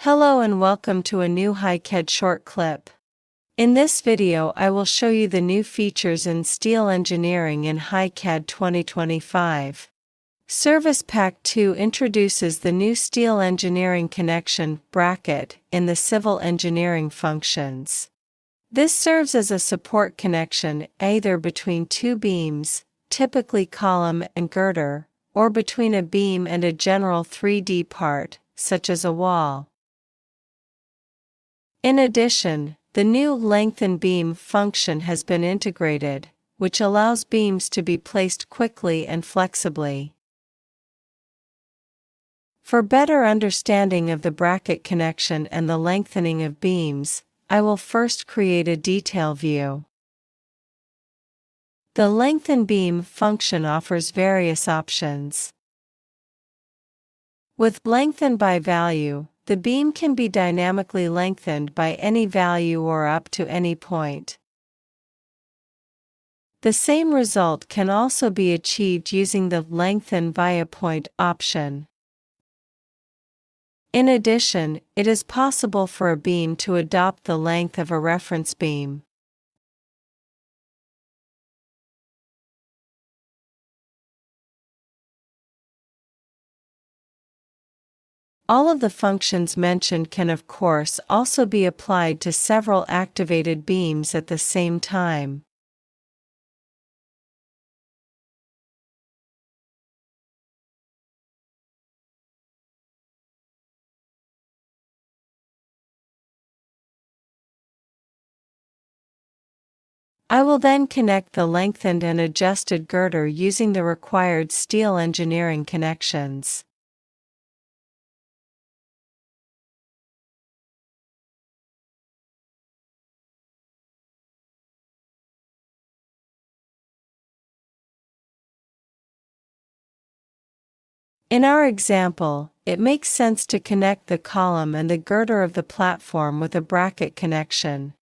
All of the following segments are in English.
Hello and welcome to a new HiCAD short clip. In this video I will show you the new features in steel engineering in HiCAD 2025. Service Pack 2 introduces the new steel engineering connection bracket in the civil engineering functions. This serves as a support connection either between two beams, typically column and girder, or between a beam and a general 3D part, such as a wall. In addition, the new lengthen beam function has been integrated, which allows beams to be placed quickly and flexibly. For better understanding of the bracket connection and the lengthening of beams, I will first create a detail view. The lengthen beam function offers various options. With lengthen by value, the beam can be dynamically lengthened by any value or up to any point. The same result can also be achieved using the lengthen via point option. In addition, it is possible for a beam to adopt the length of a reference beam. All of the functions mentioned can of course also be applied to several activated beams at the same time. I will then connect the lengthened and adjusted girder using the required steel engineering connections. In our example, it makes sense to connect the column and the girder of the platform with a bracket connection.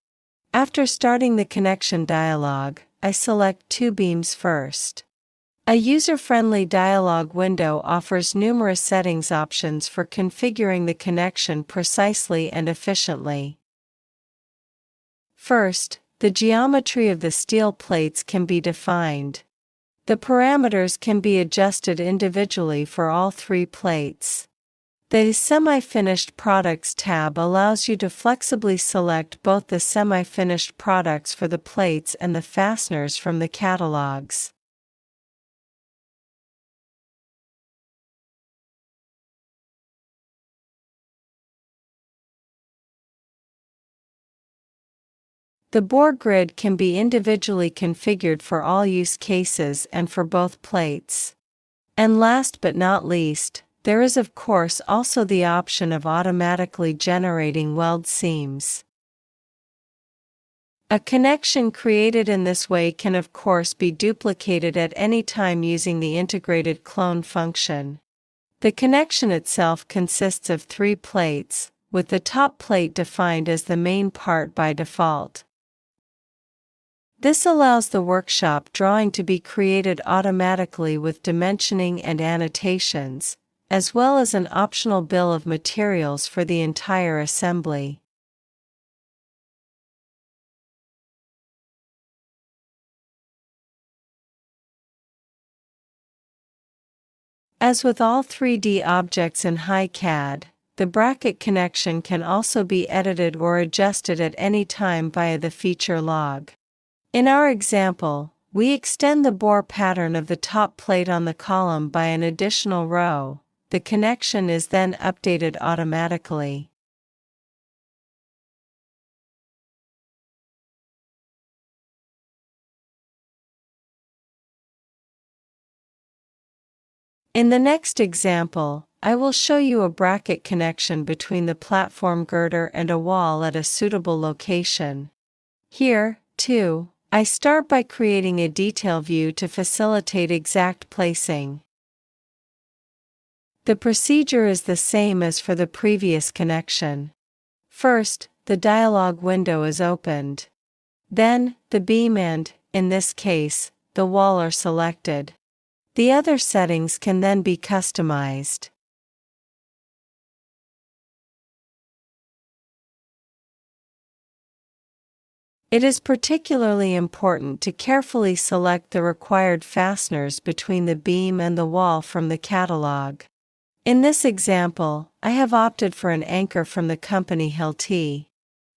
After starting the connection dialog, I select two beams first. A user-friendly dialog window offers numerous settings options for configuring the connection precisely and efficiently. First, the geometry of the steel plates can be defined. The parameters can be adjusted individually for all three plates. The Semi-Finished Products tab allows you to flexibly select both the semi-finished products for the plates and the fasteners from the catalogs. The bore grid can be individually configured for all use cases and for both plates. And last but not least, there is of course also the option of automatically generating weld seams. A connection created in this way can of course be duplicated at any time using the integrated clone function. The connection itself consists of three plates, with the top plate defined as the main part by default. This allows the workshop drawing to be created automatically with dimensioning and annotations, as well as an optional bill of materials for the entire assembly. As with all 3D objects in HiCAD, the bracket connection can also be edited or adjusted at any time via the feature log. In our example, we extend the bore pattern of the top plate on the column by an additional row. The connection is then updated automatically. In the next example, I will show you a bracket connection between the platform girder and a wall at a suitable location. Here, too, I start by creating a detail view to facilitate exact placing. The procedure is the same as for the previous connection. First, the dialog window is opened. Then, the beam and, in this case, the wall are selected. The other settings can then be customized. It is particularly important to carefully select the required fasteners between the beam and the wall from the catalog. In this example, I have opted for an anchor from the company Hilti.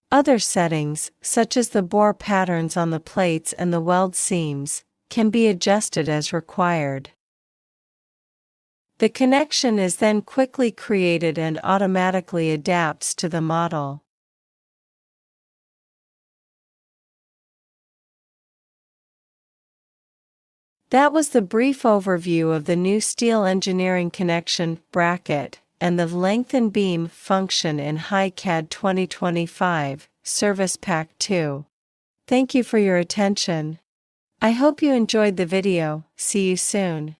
Other settings, such as the bore patterns on the plates and the weld seams, can be adjusted as required. The connection is then quickly created and automatically adapts to the model. That was the brief overview of the new steel engineering connection bracket and the lengthen beam function in HiCAD 2025, Service Pack 2. Thank you for your attention. I hope you enjoyed the video. See you soon.